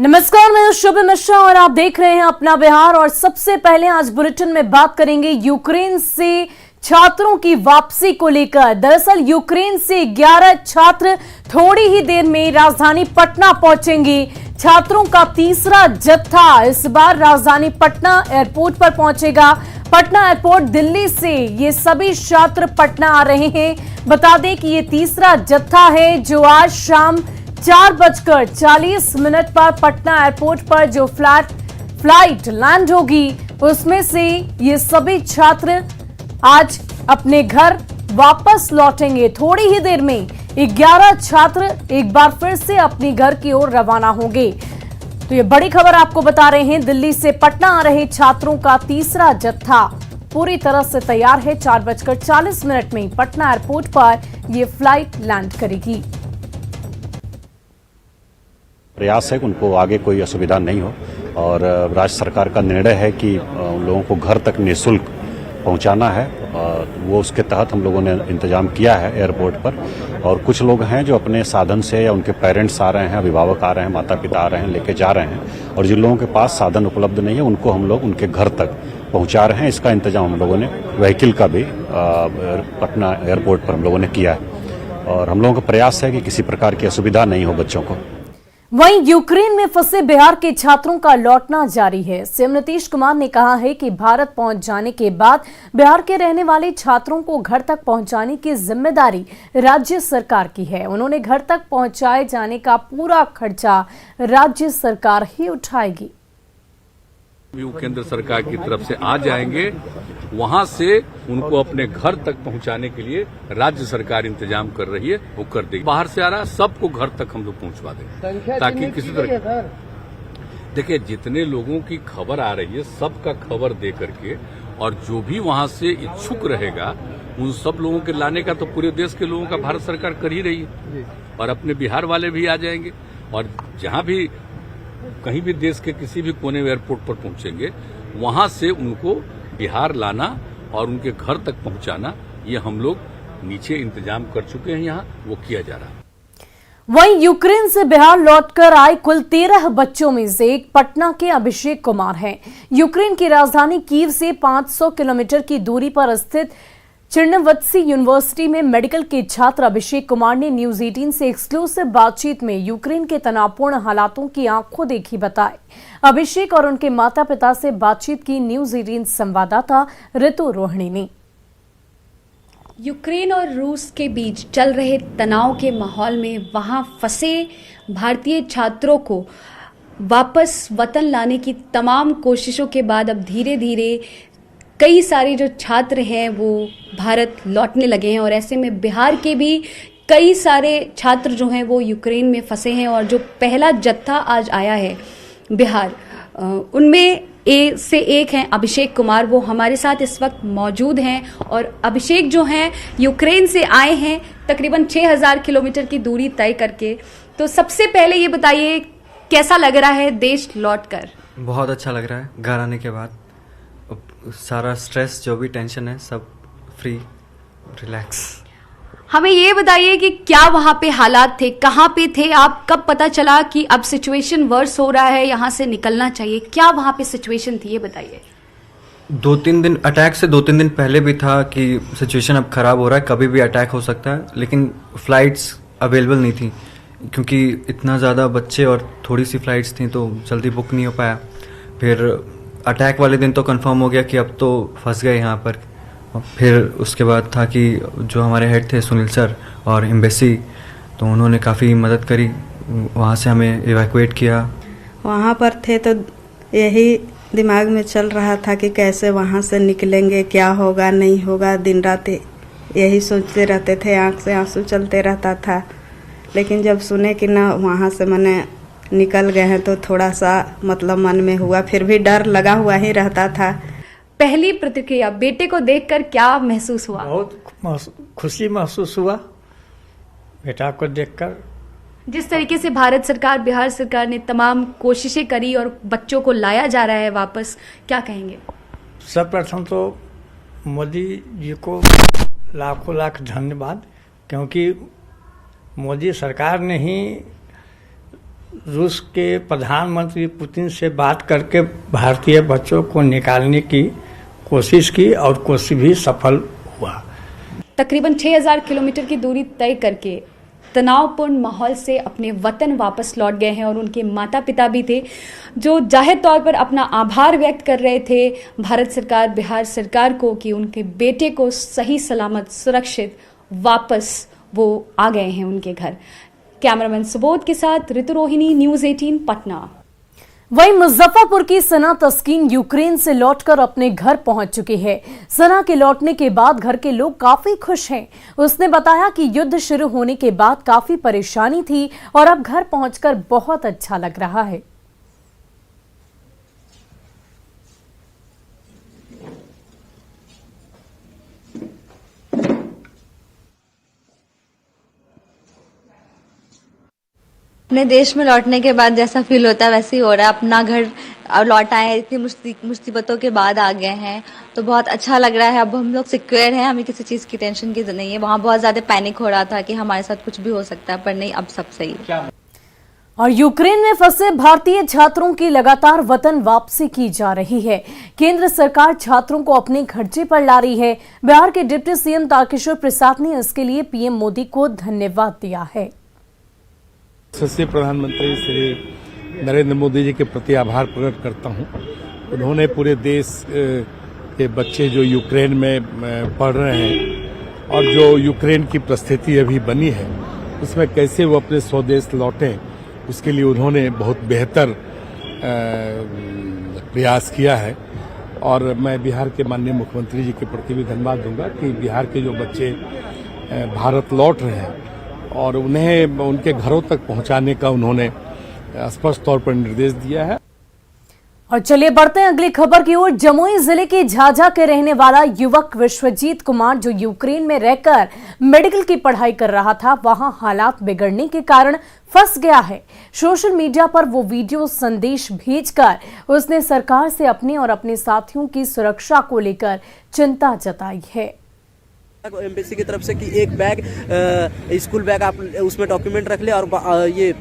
नमस्कार, मैं शुभ मिश्रा और आप देख रहे हैं अपना बिहार। और सबसे पहले आज बुलेटिन में बात करेंगे यूक्रेन से छात्रों की वापसी को लेकर। दरअसल यूक्रेन से 11 छात्र थोड़ी ही देर में राजधानी पटना पहुंचेंगे। छात्रों का तीसरा जत्था इस बार राजधानी पटना एयरपोर्ट पर पहुंचेगा। पटना एयरपोर्ट दिल्ली से ये सभी छात्र पटना आ रहे हैं। बता दें कि ये तीसरा जत्था है जो आज शाम 4:40 पर पटना एयरपोर्ट पर जो फ्लाइट लैंड होगी उसमें से ये सभी छात्र आज अपने घर वापस लौटेंगे। थोड़ी ही देर में 11 छात्र एक बार फिर से अपने घर की ओर रवाना होंगे। तो ये बड़ी खबर आपको बता रहे हैं, दिल्ली से पटना आ रहे छात्रों का तीसरा जत्था पूरी तरह से तैयार है। 4:40 में पटना एयरपोर्ट पर यह फ्लाइट लैंड करेगी। प्रयास है कि उनको आगे कोई असुविधा नहीं हो और राज्य सरकार का निर्णय है कि उन लोगों को घर तक निःशुल्क पहुंचाना है। वो उसके तहत हम लोगों ने इंतजाम किया है एयरपोर्ट पर। और कुछ लोग हैं जो अपने साधन से या उनके पेरेंट्स आ रहे हैं, अभिभावक आ रहे हैं, माता पिता आ रहे हैं, लेके जा रहे हैं। और जिन लोगों के पास साधन उपलब्ध नहीं है उनको हम लोग उनके घर तक पहुंचा रहे हैं। इसका इंतजाम हम लोगों ने व्हीकल का भी पटना एयरपोर्ट पर हम लोगों ने किया है। और हम लोगों का प्रयास है कि किसी प्रकार की असुविधा नहीं हो बच्चों को। वहीं यूक्रेन में फंसे बिहार के छात्रों का लौटना जारी है। सीएम नीतीश कुमार ने कहा है कि भारत पहुंच जाने के बाद बिहार के रहने वाले छात्रों को घर तक पहुंचाने की जिम्मेदारी राज्य सरकार की है। उन्होंने घर तक पहुंचाए जाने का पूरा खर्चा राज्य सरकार ही उठाएगी। केंद्र सरकार की तरफ से आ जाएंगे, वहां से उनको अपने घर तक पहुंचाने के लिए राज्य सरकार इंतजाम कर रही है, वो कर देगी। बाहर से आ रहा है सबको घर तक हम लोग पहुंचवा देंगे ताकि किसी तरह। देखिए, जितने लोगों की खबर आ रही है सबका खबर दे करके, और जो भी वहां से इच्छुक रहेगा उन सब लोगों के लाने का तो पूरे देश के लोगों का भारत सरकार कर ही रही है। और अपने बिहार वाले भी आ जाएंगे और जहां भी कहीं भी देश के किसी भी कोने एयरपोर्ट पर पहुंचेंगे वहां से उनको बिहार लाना और उनके घर तक पहुंचाना, ये हम लोग नीचे इंतजाम कर चुके हैं, यहाँ वो किया जा रहा है। वहीं यूक्रेन से बिहार लौटकर आए कुल 13 बच्चों में से एक पटना के अभिषेक कुमार हैं। यूक्रेन की राजधानी कीव से 500 किलोमीटर की दूरी पर स्थित चिर्नवत्सी यूनिवर्सिटी में मेडिकल के छात्र अभिषेक कुमार ने न्यूज 18 से एक्सक्लूसिव बातचीत में यूक्रेन के तनावपूर्ण हालातों की आंखों देखी बताए। अभिषेक और उनके माता पिता से बातचीत की न्यूज 18 संवाददाता ऋतु रोहिणी ने। यूक्रेन और रूस के बीच चल रहे तनाव के माहौल में वहां फंसे भारतीय छात्रों को वापस वतन लाने की तमाम कोशिशों के बाद अब धीरे धीरे कई सारे जो छात्र हैं वो भारत लौटने लगे हैं। और ऐसे में बिहार के भी कई सारे छात्र जो हैं वो यूक्रेन में फंसे हैं। और जो पहला जत्था आज आया है बिहार, उनमें से एक हैं अभिषेक कुमार, वो हमारे साथ इस वक्त मौजूद हैं। और अभिषेक जो हैं यूक्रेन से आए हैं तकरीबन 6000 किलोमीटर की दूरी तय करके। तो सबसे पहले ये बताइए कैसा लग रहा है देश लौटकर? बहुत अच्छा लग रहा है। घर आने के बाद सारा स्ट्रेस जो भी टेंशन है सब फ्री, रिलैक्स। हमें ये बताइए कि क्या वहाँ पे हालात थे, कहाँ पे थे आप, कब पता चला कि अब सिचुएशन वर्स हो रहा है, यहाँ से निकलना चाहिए? क्या वहाँ पे सिचुएशन थी, ये बताइए। 2-3 दिन अटैक से 2-3 दिन पहले भी था कि सिचुएशन अब खराब हो रहा है, कभी भी अटैक हो सकता है। लेकिन फ्लाइट्स अवेलेबल नहीं थी क्योंकि इतना ज़्यादा बच्चे और थोड़ी सी फ्लाइट्स थी तो जल्दी बुक नहीं हो पाया। फिर अटैक वाले दिन तो कंफर्म हो गया कि अब तो फंस गए यहाँ पर। फिर उसके बाद था कि जो हमारे हेड थे सुनील सर और एम्बेसी, तो उन्होंने काफ़ी मदद करी, वहाँ से हमें इवैक्यूएट किया। वहाँ पर थे तो यही दिमाग में चल रहा था कि कैसे वहाँ से निकलेंगे, क्या होगा नहीं होगा। दिन रात यही सोचते रहते थे, आँख से आंसू चलते रहता था। लेकिन जब सुने कि ना वहाँ से मैंने निकल गए हैं तो थोड़ा सा मतलब मन में हुआ, फिर भी डर लगा हुआ ही रहता था। पहली प्रतिक्रिया बेटे को देखकर क्या महसूस हुआ? बहुत खुशी महसूस हुआ बेटा को देखकर। जिस तरीके से भारत सरकार, बिहार सरकार ने तमाम कोशिशें करी और बच्चों को लाया जा रहा है वापस, क्या कहेंगे? सर्वप्रथम तो मोदी जी को लाखों लाख धन्यवाद, क्योंकि मोदी सरकार ने ही रूस के प्रधानमंत्री पुतिन से बात करके भारतीय बच्चों को निकालने की कोशिश की और कोशिश भी सफल हुआ। तकरीबन 6000 किलोमीटर की दूरी तय करके तनावपूर्ण माहौल से अपने वतन वापस लौट गए हैं और उनके माता पिता भी थे जो जाहिर तौर पर अपना आभार व्यक्त कर रहे थे भारत सरकार, बिहार सरकार को कि उनके बेटे को सही सलामत सुरक्षित वापस वो आ गए हैं उनके घर। कैमरामैन सुबोध के साथ ऋतु रोहिणी, न्यूज़ 18 पटना। वहीं मुजफ्फरपुर की सना तस्कीन यूक्रेन से लौटकर अपने घर पहुंच चुकी है। सना के लौटने के बाद घर के लोग काफी खुश हैं। उसने बताया कि युद्ध शुरू होने के बाद काफी परेशानी थी और अब घर पहुंचकर बहुत अच्छा लग रहा है। अपने देश में लौटने के बाद जैसा फील होता है वैसे ही हो रहा है। अपना घर लौट आए, इतनी मुसीबतों के बाद आ गए हैं तो बहुत अच्छा लग रहा है। अब हम लोग सिक्योर हैं, हमें किसी चीज़ की टेंशन की नहीं है। वहाँ बहुत ज़्यादा पैनिक हो रहा था कि हमारे साथ कुछ भी हो सकता है, पर नहीं, अब सब सही है। और यूक्रेन में फंसे भारतीय छात्रों की लगातार वतन वापसी की जा रही है। केंद्र सरकार छात्रों को अपने खर्चे पर ला रही है। बिहार के डिप्टी सीएम तारकिशोर प्रसाद ने इसके लिए पीएम मोदी को धन्यवाद दिया है। यशस्वी प्रधानमंत्री श्री नरेंद्र मोदी जी के प्रति आभार प्रकट करता हूं। उन्होंने पूरे देश के बच्चे जो यूक्रेन में पढ़ रहे हैं और जो यूक्रेन की परिस्थिति अभी बनी है उसमें कैसे वो अपने स्वदेश लौटें, उसके लिए उन्होंने बहुत बेहतर प्रयास किया है। और मैं बिहार के माननीय मुख्यमंत्री जी के प्रति भी धन्यवाद दूंगा कि बिहार के जो बच्चे भारत लौट रहे हैं और उन्हें उनके घरों तक पहुंचाने का उन्होंने स्पष्ट तौर पर निर्देश दिया है। और चलिए बढ़ते हैं अगली खबर की ओर। जमुई जिले के झाझा के रहने वाला युवक विश्वजीत कुमार जो यूक्रेन में रहकर मेडिकल की पढ़ाई कर रहा था, वहां हालात बिगड़ने के कारण फंस गया है। सोशल मीडिया पर वो वीडियो संदेश भेजकर उसने सरकार से अपने और अपने साथियों की सुरक्षा को लेकर चिंता जताई है। एम्बेसी की तरफ से कि एक बैग स्कूल बैग आप उसमें डॉक्यूमेंट रख ले और ये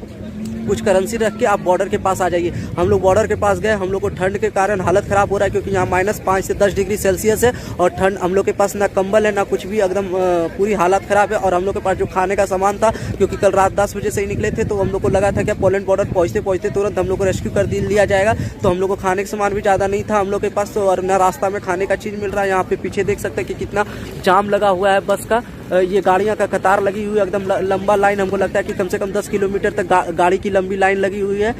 कुछ करेंसी रख के आप बॉर्डर के पास आ जाइए। हम लोग बॉर्डर के पास गए, हम लोग को ठंड के कारण हालत खराब हो रहा है क्योंकि यहाँ -5 से 10 डिग्री सेल्सियस है और ठंड, हम लोग के पास ना कंबल है ना कुछ भी, एकदम पूरी हालत खराब है। और हम लोग के पास जो खाने का सामान था, क्योंकि कल रात 10 बजे से ही निकले थे तो हम लोग को लगा था कि पोलैंड बॉर्डर पहुँचते तुरंत हम लोग को रेस्क्यू कर लिया जाएगा, तो हम लोग को खाने का सामान भी ज़्यादा नहीं था हम लोग के पास, तो और न रास्ता में खाने का चीज़ मिल रहा है। यहाँ पे पीछे देख सकते हैं कि कितना जाम लगा हुआ है बस का, ये गाड़ियां का कतार लगी हुई है, एकदम लंबा लाइन। हमको लगता है कि कम से कम 10 किलोमीटर तक गाड़ी की लंबी लाइन लगी हुई है।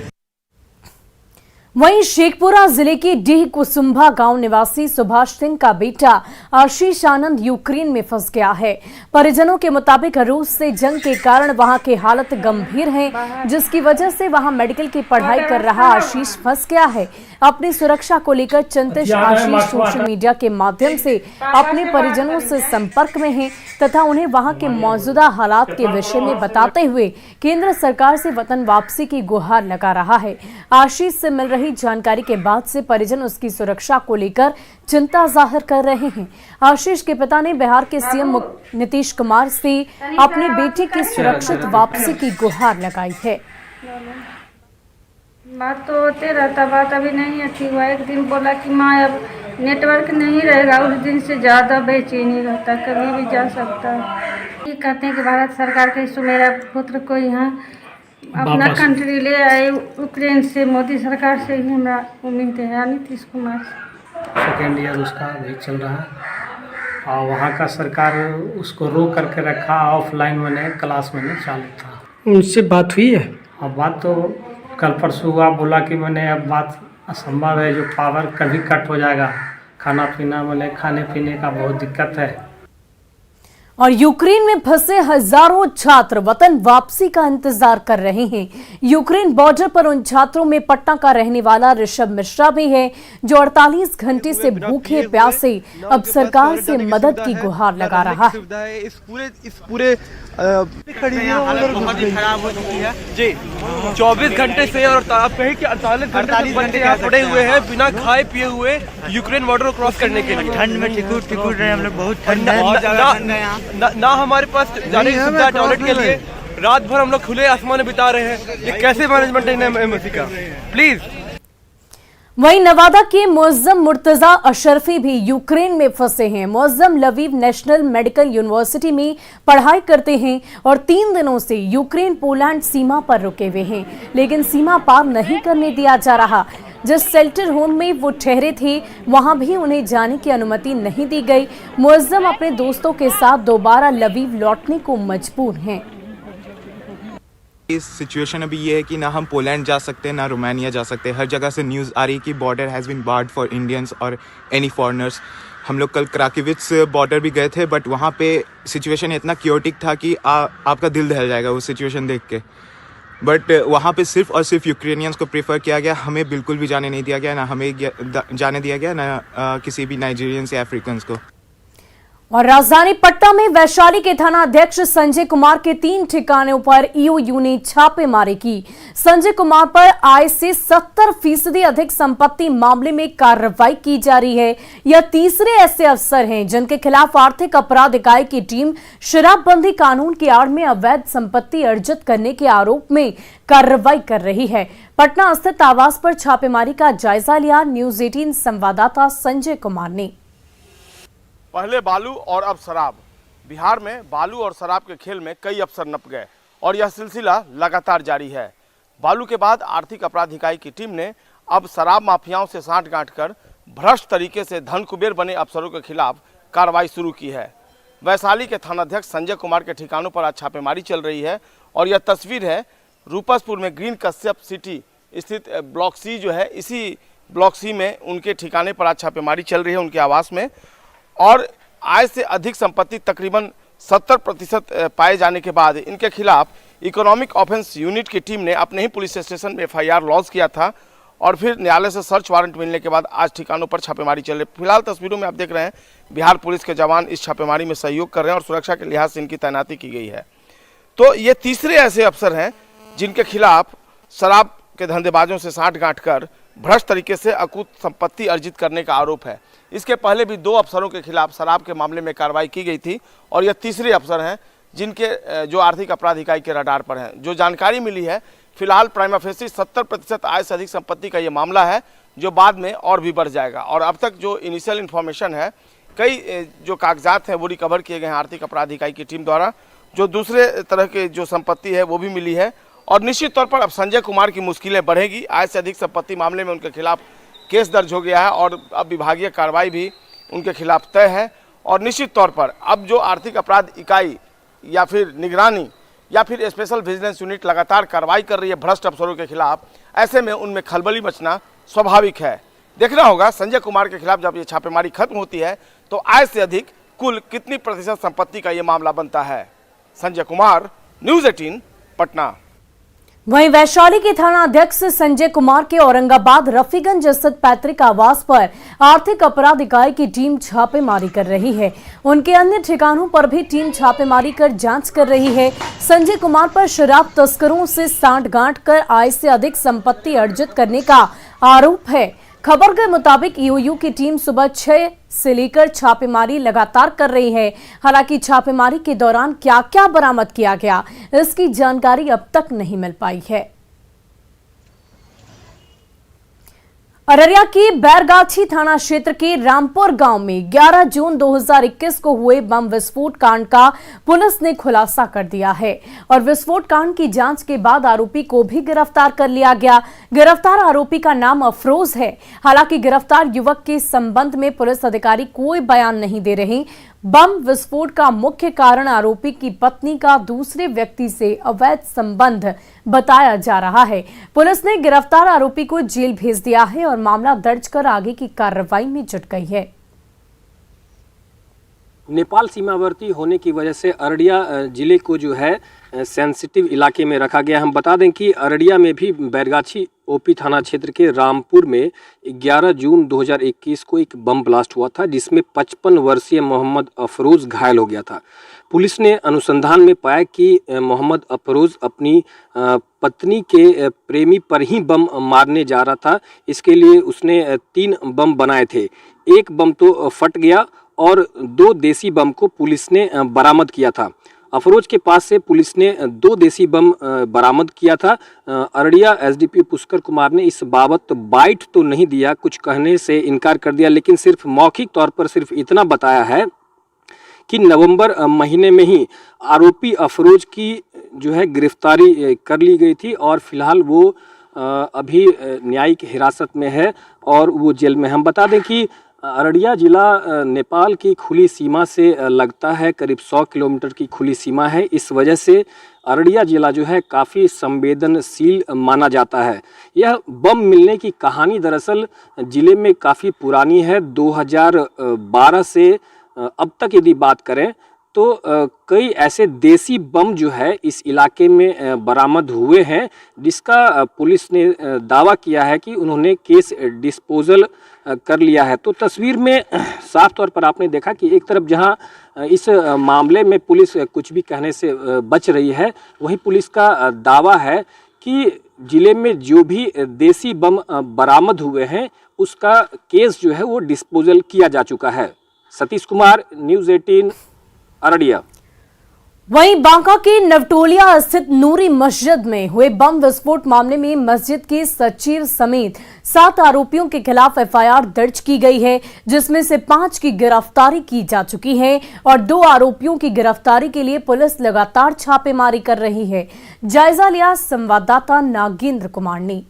वहीं शेखपुरा जिले के डीह कुसुम्भा गांव निवासी सुभाष सिंह का बेटा आशीष आनंद यूक्रेन में फंस गया है। परिजनों के मुताबिक रूस से जंग के कारण वहां की हालत गंभीर है, जिसकी वजह से वहां मेडिकल की पढ़ाई कर रहा आशीष फंस गया है। अपनी सुरक्षा को लेकर चिंतित आशीष सोशल मीडिया के माध्यम से अपने परिजनों से संपर्क में है तथा उन्हें वहां के मौजूदा हालात के विषय में बताते हुए केंद्र सरकार से वतन वापसी की गुहार लगा रहा है। आशीष से मिल रही जानकारी के बाद से परिजन उसकी सुरक्षा को लेकर चिंता जाहिर कर रहे हैं। आशीष के पिता ने बिहार के सीएम नीतीश कुमार से अपने बेटे की सुरक्षित वापसी की गुहार लगाई है। बात तो होते रहता, बात अभी नहीं अच्छी हुआ। एक दिन बोला कि माँ अब नेटवर्क नहीं रहेगा, उस दिन से ज़्यादा बेचैनी रहता, कभी भी जा सकता है। ये कहते हैं कि भारत सरकार के मेरा पुत्र को यहाँ अपना कंट्री ले आए यूक्रेन से, मोदी सरकार से ही हमारा उम्मीद है, नीतीश कुमार से। सेकेंड ईयर उसका भी चल रहा है और वहाँ का सरकार उसको रोक करके रखा, ऑफलाइन मैंने क्लास मैंने चालू था। उनसे बात हुई है? हाँ, बात तो कल परसों हुआ, बोला कि मैंने अब बात असंभव है, जो पावर कभी कट हो जाएगा, खाना पीना मैंने खाने पीने का बहुत दिक्कत है। और यूक्रेन में फंसे हजारों छात्र वतन वापसी का इंतजार कर रहे हैं। यूक्रेन बॉर्डर पर उन छात्रों में पटना का रहने वाला ऋषभ मिश्रा भी है, जो 48 घंटे से भूखे प्यासे अब सरकार से मदद की गुहार लगा रहा है। इस पूरे बहुत ही खराब हो चुकी है जी। 24 घंटे से और आप कहें कि 48 घंटे यहाँ पड़े हुए हैं बिना खाए पिए हुए यूक्रेन बॉर्डर को क्रॉस करने के लिए। ठंड में टिकुट रहे हम लोग, बहुत ठंड है, ना हमारे पास जाने की सुविधा टॉयलेट के लिए, रात भर हम लोग खुले आसमान में बिता रहे हैं। ये कैसे मैनेजमेंट है एम्बेसी का? प्लीज। वहीं नवादा के मुअज्जम मुर्तजा अशरफी भी यूक्रेन में फंसे हैं। Muazzam Lviv national medical university में पढ़ाई करते हैं और 3 दिनों से यूक्रेन पोलैंड सीमा पर रुके हुए हैं, लेकिन सीमा पार नहीं करने दिया जा रहा। जिस शेल्टर होम में वो ठहरे थे वहां भी उन्हें जाने की अनुमति नहीं दी गई। मुअज्जम अपने दोस्तों के साथ दोबारा लवीव लौटने को मजबूर हैं। इस सिचुएशन अभी ये है कि ना हम पोलैंड जा सकते हैं ना रोमानिया जा सकते हैं। हर जगह से न्यूज़ आ रही है कि border has been barred for Indians और एनी फॉरेनर्स। हम लोग कल क्राकोविच बॉर्डर भी गए थे, बट वहाँ पे सिचुएशन इतना क्योटिक था कि आपका दिल दहल जाएगा वो सिचुएशन देख के। बट वहाँ पे सिर्फ और सिर्फ यूक्रेनियंस को प्रेफर किया गया, हमें बिल्कुल भी जाने नहीं दिया गया, ना हमें जाने दिया गया ना किसी भी नाइजीरियंस या अफ्रीकन्स को। और राजधानी पटना में वैशाली के थाना अध्यक्ष संजय कुमार के 3 ठिकानों पर ईओयू ने छापेमारी की। संजय कुमार पर आय से 70% अधिक संपत्ति मामले में कार्रवाई की जा रही है। यह तीसरे ऐसे अफसर हैं जिनके खिलाफ आर्थिक अपराध इकाई की टीम शराबबंदी कानून की आड़ में अवैध संपत्ति अर्जित करने के आरोप में कार्रवाई कर रही है। पटना स्थित आवास पर छापेमारी का जायजा लिया न्यूज 18 संवाददाता संजय कुमार ने। पहले बालू और अब शराब। बिहार में बालू और शराब के खेल में कई अफसर नप गए और यह सिलसिला लगातार जारी है। बालू के बाद आर्थिक अपराध इकाई की टीम ने अब शराब माफियाओं से सांठगांठ कर भ्रष्ट तरीके से धन कुबेर बने अफसरों के खिलाफ कार्रवाई शुरू की है। वैशाली के थानाध्यक्ष संजय कुमार के ठिकानों पर आज छापेमारी चल रही है और यह तस्वीर है रूपसपुर में ग्रीन कश्यप सिटी स्थित ब्लॉक सी जो है, इसी ब्लॉक सी में उनके ठिकाने पर आज छापेमारी चल रही है उनके आवास में। और आय से अधिक संपत्ति तकरीबन 70% पाए जाने के बाद इनके खिलाफ इकोनॉमिक ऑफेंस यूनिट की टीम ने अपने ही पुलिस स्टेशन में FIR लॉन्च किया था और फिर न्यायालय से सर्च वारंट मिलने के बाद आज ठिकानों पर छापेमारी चल रही। फिलहाल तस्वीरों में आप देख रहे हैं बिहार पुलिस के जवान इस छापेमारी में सहयोग कर रहे हैं और सुरक्षा के लिहाज से इनकी तैनाती की गई है। तो ये तीसरे ऐसे अफसर हैं जिनके खिलाफ शराब के धंधेबाजों से सांठगांठ कर भ्रष्ट तरीके से अकूत संपत्ति अर्जित करने का आरोप है। इसके पहले भी 2 अफसरों के खिलाफ शराब के मामले में कार्रवाई की गई थी और यह तीसरे अफसर हैं जिनके जो आर्थिक अपराध इकाई के रडार पर हैं। जो जानकारी मिली है फिलहाल प्राइमा फेसी 70% आय से अधिक संपत्ति का ये मामला है जो बाद में और भी बढ़ जाएगा। और अब तक जो इनिशियल इन्फॉर्मेशन है, कई जो कागजात हैं वो रिकवर किए गए हैं आर्थिक अपराध इकाई की टीम द्वारा। जो दूसरे तरह के जो संपत्ति है वो भी मिली है और निश्चित तौर पर अब संजय कुमार की मुश्किलें बढ़ेगी। आय से अधिक संपत्ति मामले में उनके खिलाफ केस दर्ज हो गया है और अब विभागीय कार्रवाई भी उनके खिलाफ तय है। और निश्चित तौर पर अब जो आर्थिक अपराध इकाई या फिर निगरानी या फिर स्पेशल विजिलेंस यूनिट लगातार कार्रवाई कर रही है भ्रष्ट अफसरों के खिलाफ, ऐसे में उनमें खलबली मचना स्वाभाविक है। देखना होगा संजय कुमार के खिलाफ जब ये छापेमारी खत्म होती है तो आय से अधिक कुल कितनी प्रतिशत संपत्ति का ये मामला बनता है। संजय कुमार, न्यूज 18 पटना। वहीं वैशाली के थाना अध्यक्ष संजय कुमार के औरंगाबाद रफीगंज स्थित पैतृक आवास पर आर्थिक अपराध इकाई की टीम छापेमारी कर रही है। उनके अन्य ठिकानों पर भी टीम छापेमारी कर जांच कर रही है। संजय कुमार पर शराब तस्करों से सांठगांठ कर आय से अधिक संपत्ति अर्जित करने का आरोप है। खबर के मुताबिक ईओयू की टीम सुबह 6 से लेकर छापेमारी लगातार कर रही है। हालांकि छापेमारी के दौरान क्या क्या बरामद किया गया इसकी जानकारी अब तक नहीं मिल पाई है। अररिया के बैरगाछी थाना क्षेत्र के रामपुर गांव में 11 जून 2021 को हुए बम विस्फोट कांड का पुलिस ने खुलासा कर दिया है और विस्फोट कांड की जांच के बाद आरोपी को भी गिरफ्तार कर लिया गया। गिरफ्तार आरोपी का नाम अफरोज है। हालांकि गिरफ्तार युवक के संबंध में पुलिस अधिकारी कोई बयान नहीं दे रहे। बम विस्फोट का मुख्य कारण आरोपी की पत्नी का दूसरे व्यक्ति से अवैध संबंध बताया जा रहा है। पुलिस ने गिरफ्तार आरोपी को जेल भेज दिया है और मामला दर्ज कर आगे की कार्रवाई में जुट गई है। नेपाल सीमावर्ती होने की वजह से अररिया जिले को जो है सेंसिटिव इलाके में रखा गया। हम बता दें कि अररिया में भी बैरगाछी ओपी थाना क्षेत्र के रामपुर में 11 जून 2021 को एक बम ब्लास्ट हुआ था जिसमें 55 वर्षीय मोहम्मद अफरोज घायल हो गया था। पुलिस ने अनुसंधान में पाया कि मोहम्मद अफरोज अपनी पत्नी के प्रेमी पर ही बम मारने जा रहा था। इसके लिए उसने 3 बम बनाए थे। एक बम तो फट गया और 2 देसी बम को पुलिस ने बरामद किया था। अफरोज के पास से पुलिस ने 2 देसी बम बरामद किया था। अररिया एसडीपी पुष्कर कुमार ने इस बाबत बाइट तो नहीं दिया, कुछ कहने से इनकार कर दिया, लेकिन सिर्फ मौखिक तौर पर सिर्फ इतना बताया है कि नवंबर महीने में ही आरोपी अफरोज की जो है गिरफ्तारी कर ली गई थी और फिलहाल वो अभी न्यायिक हिरासत में है और वो जेल में। हम बता दें कि अररिया जिला नेपाल की खुली सीमा से लगता है, करीब 100 किलोमीटर की खुली सीमा है। इस वजह से अररिया जिला जो है काफ़ी संवेदनशील माना जाता है। यह बम मिलने की कहानी दरअसल जिले में काफ़ी पुरानी है। 2012 से अब तक यदि बात करें तो कई ऐसे देसी बम जो है इस इलाके में बरामद हुए हैं, जिसका पुलिस ने दावा किया है कि उन्होंने केस डिस्पोजल कर लिया है। तो तस्वीर में साफ तौर पर आपने देखा कि एक तरफ जहां इस मामले में पुलिस कुछ भी कहने से बच रही है, वहीं पुलिस का दावा है कि जिले में जो भी देसी बम बरामद हुए हैं उसका केस जो है वो डिस्पोजल किया जा चुका है। सतीश कुमार, न्यूज़ 18 अररिया। वहीं बांका के नवटोलिया स्थित नूरी मस्जिद में हुए बम विस्फोट मामले में मस्जिद के सचिव समेत 7 आरोपियों के खिलाफ एफआईआर दर्ज की गई है, जिसमें से 5 की गिरफ्तारी की जा चुकी है और 2 आरोपियों की गिरफ्तारी के लिए पुलिस लगातार छापेमारी कर रही है। जायजा लिया संवाददाता नागेंद्र कुमार ने।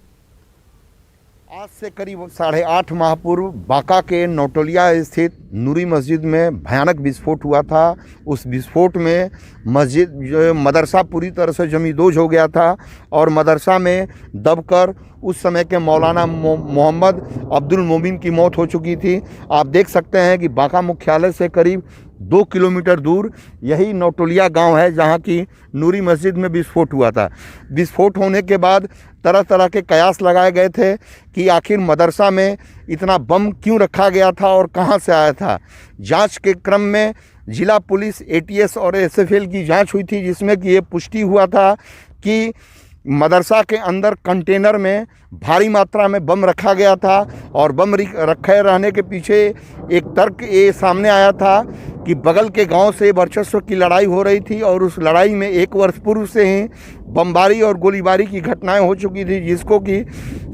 आज से करीब 8.5 माह पूर्व बांका के नौटोलिया स्थित नूरी मस्जिद में भयानक विस्फोट हुआ था। उस विस्फोट में मस्जिद मदरसा पूरी तरह से जमींदोज हो गया था और मदरसा में दबकर उस समय के मौलाना मोहम्मद अब्दुल मोमिन की मौत हो चुकी थी। आप देख सकते हैं कि बांका मुख्यालय से करीब 2 किलोमीटर दूर यही नौटोलिया गांव है जहां की नूरी मस्जिद में विस्फोट हुआ था। विस्फोट होने के बाद तरह तरह के कयास लगाए गए थे कि आखिर मदरसा में इतना बम क्यों रखा गया था और कहां से आया था। जांच के क्रम में जिला पुलिस, एटीएस और एसएफएल की जांच हुई थी, जिसमें कि ये पुष्टि हुआ था कि मदरसा के अंदर कंटेनर में भारी मात्रा में बम रखा गया था और बम रखे रहने के पीछे एक तर्क ये सामने आया था कि बगल के गांव से वर्चस्व की लड़ाई हो रही थी और उस लड़ाई में 1 वर्ष पूर्व से ही बमबारी और गोलीबारी की घटनाएं हो चुकी थी, जिसको कि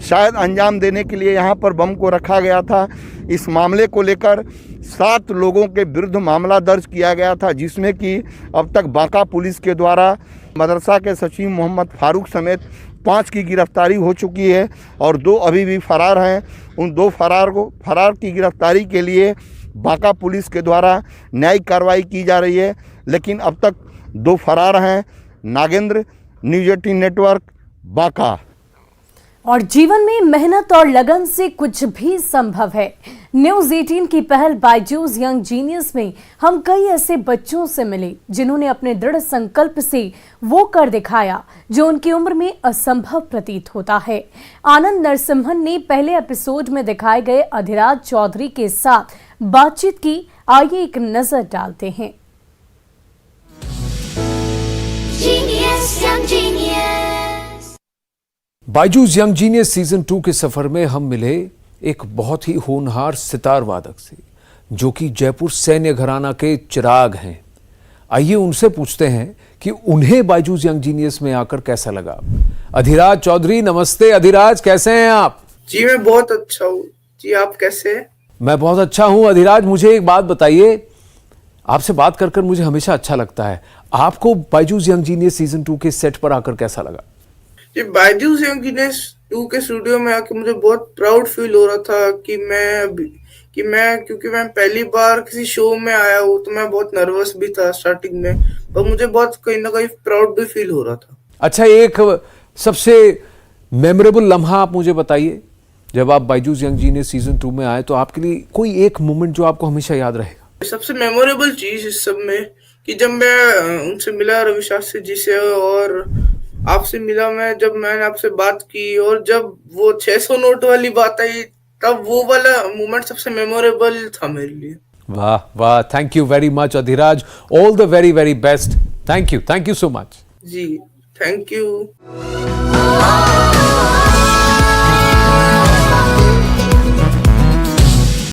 शायद अंजाम देने के लिए यहां पर बम को रखा गया था। इस मामले को लेकर 7 लोगों के विरुद्ध मामला दर्ज किया गया था, जिसमें कि अब तक बांका पुलिस के द्वारा मदरसा के सचिव मोहम्मद फारूक समेत 5 की गिरफ्तारी हो चुकी है और 2 अभी भी फरार हैं। उन 2 फरार की गिरफ्तारी के लिए बांका पुलिस के द्वारा न्यायिक कार्रवाई की जा रही है, लेकिन अब तक 2 फरार हैं। Nagendra, news 18 network, Banka. और जीवन में मेहनत और लगन से कुछ भी संभव है। न्यूज़ 18 की पहल बायजूस यंग जीनियस में हम कई ऐसे बच्चों से मिले जिन्होंने अपने दृढ़ संकल्प से वो कर दिखाया जो उनकी उम्र में असंभव प्रतीत होता है। आनंद नरसिम्हन ने पहले एपिसोड में दिखाए गए अधिराज चौधरी के साथ बातचीत की। आइए एक नजर डालते हैं। बायजूस यंग जीनियस सीजन 2 के सफर में हम मिले एक बहुत ही होनहार सितार वादक से, जो कि जयपुर सैन्य घराना के चिराग हैं। आइए उनसे पूछते हैं कि उन्हें बायजूस यंग जीनियस में आकर कैसा लगा। अधिराज चौधरी, नमस्ते। अधिराज, कैसे हैं आप? जी मैं बहुत अच्छा हूँ। जी आप कैसे हैं? मैं बहुत अच्छा हूँ। अधिराज, मुझे एक बात बताइए, आपसे बात कर मुझे हमेशा अच्छा लगता है। आपको बायजूस यंग जीनियस सीजन 2 के सेट पर आकर कैसा लगा? जी बायजूस यंग जीनियस 2 के स्टूडियो में आके मुझे बहुत प्राउड फील हो रहा था कि मैं क्योंकि मैं पहली बार किसी शो में आया हूँ, तो मैं बहुत नर्वस भी था स्टार्टिंग में, पर मुझे बहुत कहीं ना कहीं प्राउड भी फील हो रहा था। अच्छा, एक सबसे मेमोरेबल लम्हा आप मुझे बताइए, जब आप बायजूस यंग जीनियस सीजन 2 में आए तो आपके लिए कोई एक मोमेंट जो आपको हमेशा याद रहेगा। सबसे मेमोरेबल चीज इस सब में कि जब मैं उनसे मिला, रवि शास्त्री जी से, और आपसे मिला मैं, जब मैंने आपसे बात की और जब वो 600 नोट वाली बात आई, तब वो वाला मोमेंट सबसे मेमोरेबल था मेरे लिए। वाह वाह, thank you very much Adhiraj. All the very very best. Thank you so much. जी थैंक यू।